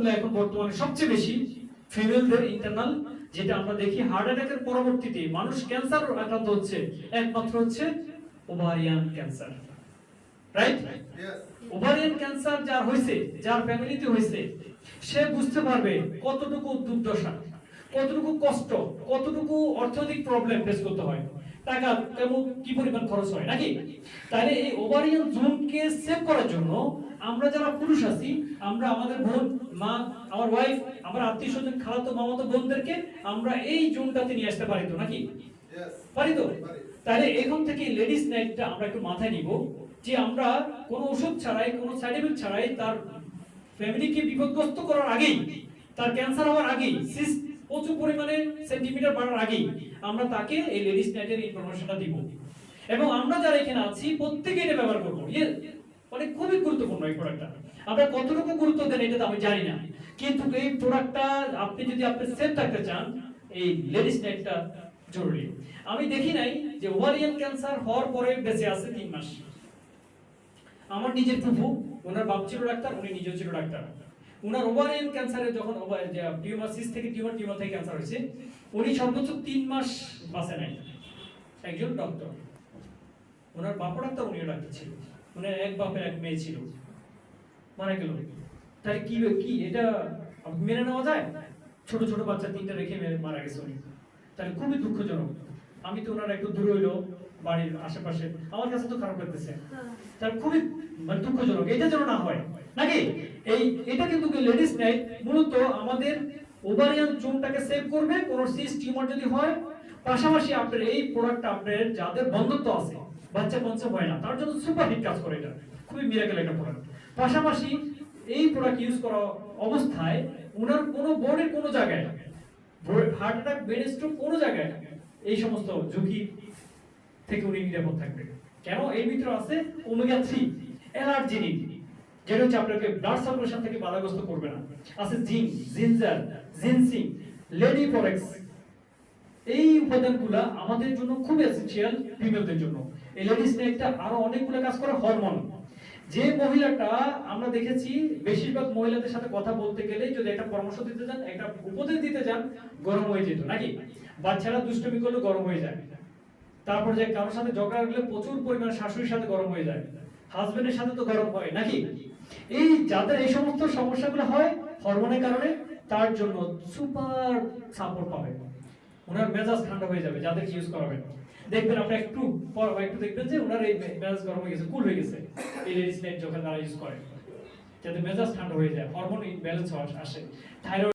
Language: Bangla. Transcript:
গুলো এখন বর্তমানে সবচেয়ে বেশি ফিমেলদের ইন্টারনাল, যেটা আমরা দেখি হার্ট অ্যাটাকের পরবর্তীতে মানুষ ক্যান্সার আক্রান্ত হচ্ছে, একমাত্র হচ্ছে ovarian cancer. Right? Ovarian cancer যার হয়েছে, যার ফ্যামিলিতে হয়েছে, সে বুঝতে পারবে কতটুকু দুর্দশা, কতটুকু কষ্ট, কতটুকু অর্থনৈতিক প্রবলেম ফেস করতে হয়, টাকা কেমন কি পরিমাণ খরচ হয় নাকি। তাহলে এই ওভারিয়ান জোনকে সেভ করার জন্য আমরা যারা পুরুষ আছি, আমরা আমাদের বোন, মা, আমার ওয়াইফ, আমার আত্মীয় স্বজন, খালাতো মামাতো বোনদেরকে আমরা এই জোনটাতে নিয়ে আসতে পারি তো নাকি? পারি তো? তাহলে এখন থেকে লেডিস নাইটটা আমরা একটু মাথায় নিব, যে আমরা কোনো ওষুধ ছাড়াই, কোনো সাইড এফেক্ট ছাড়াই, তার ফ্যামিলিকে বিপদগ্রস্ত করার আগেই, তার ক্যান্সার হওয়ার আগেই, সিস্ট প্রচুর পরিমাণে সেন্টিমিটার বাড়ার আগেই আমরা তাকে এই লেডিস নাইটের ইনফরমেশনটা দিব। এবং আমরা যারা এখানে আছি প্রত্যেকে এটা ব্যবহার করবো। মানে খুবই গুরুত্বপূর্ণ এই প্রোডাক্টটা। আমরা কতটুকু গুরুত্ব দেন এটা তো আমি জানি না, কিন্তু এই প্রোডাক্টটা আপনি যদি আপনি সেফ থাকতে চান, এই লেডিস নাইটটা জরুরি। আমি দেখি নাই যে ওভারিয়ান ক্যান্সার হওয়ার পরে বেঁচে আছে 3 মাস। আমার নিজের ফুফু, ওনার বাপ ছিল ডাক্তার, উনি নিজেও ছিল ডাক্তার। ওনার ওভারিয়ান ক্যান্সারে যখন টিউমার সিস্ট থেকে টিউমার থেকে ক্যান্সার হয়েছে, উনি সর্বোচ্চ 3 মাস বাঁচে নাই। একজন ডক্টর, ওনার বাপও ডাক্তার, উনিও ডাক্তার ছিল, মানে এক বাপের এক মেয়ে ছিল, মারা গেল। তাই কি এটা মেনে নেওয়া যায়? ছোট ছোট বাচ্চা 3টা রেখে মারা গেছে উনি। তাহলে খুবই দুঃখজনক। আমি তো ওনার একটু দূরে হইলো, বাড়ির আশেপাশে, আমার কাছে তো খারাপ লাগতেছে। তাহলে খুবই মানে দুঃখজনক, এটা যেন না হয় নাকি। এটা কিন্তু লেডিস নাইট মূলত আমাদের ওভারিয়ান জোনটাকে সেভ করবে কোন সিস্ট টিউমার যদি হয়। পাশাপাশি আপনার এই প্রোডাক্টটা আপনার যাদের বন্ধুত্ব আছে, বাচ্চা কনসেপ্ট হয় না, তার জন্য সুপার হিট কাজ করে। এটা খুবই মিরাকেল একটা প্রোডাক্ট। পাশাপাশি এই প্রোডাক্ট ইউজ করা অবস্থায় ওনার কোনো বডির কোনো জায়গায়, হার্ট অ্যাটাক, ব্রেন স্ট্রোক কোনো জায়গায় এই সমস্ত ঝুঁকি থেকে উনি নিরাপদ থাকবে। কেন? এর ভিতরে আছে ওমেগা 3 অ্যালার্জিনিক, যেটা হচ্ছে আপনাকে ব্লাড সার্কুলেশন থেকে বাধাগ্রস্ত করবে না। আছে জিঙ্ক, জিঞ্জার, জিনসিং, লেডিপরেক্স। এই উপাদানগুলো আমাদের জন্য খুব এসেনশিয়াল ফিমেলদের জন্য। এই লেডিস নাইটটা আরো অনেকগুলো কাজ করে। হরমোন, যে মহিলাটা আমরা দেখেছি বেশিরভাগ মহিলাদের সাথে কথা বলতে গেলে যদি একটা পরামর্শ দিতে যান, একটা উপদেশ দিতে যান, গরম হয়ে যেত নাকি। বাচ্চারা দুষ্টুমি করলে গরম হয়ে যায়। তারপর যে কারোর সাথে ঝগড়া লাগলে প্রচুর পরিমাণে শাশুড়ির সাথে গরম হয়ে যায়, হাজবেন্ডের সাথে তো গরম হয় নাকি। এই যাদের এই সমস্ত সমস্যাগুলো হয় হরমোনের কারণে, তার জন্য সুপার সাপোর্ট পাবে। ওনার মেজাজ ঠান্ডা হয়ে যাবে যাদের ইউজ করাবেন। দেখবেন আপনি একটু দেখবেন যে ওনার এই মেজাজ গরম হয়ে গেছে, কুল হয়ে গেছে এই লেডিস নাইট যখন তারা ইউজ করে, যাতে মেজাজ ঠান্ডা হয়ে যায়, হরমোন ইমব্যালেন্স আসে। থাইরয়েড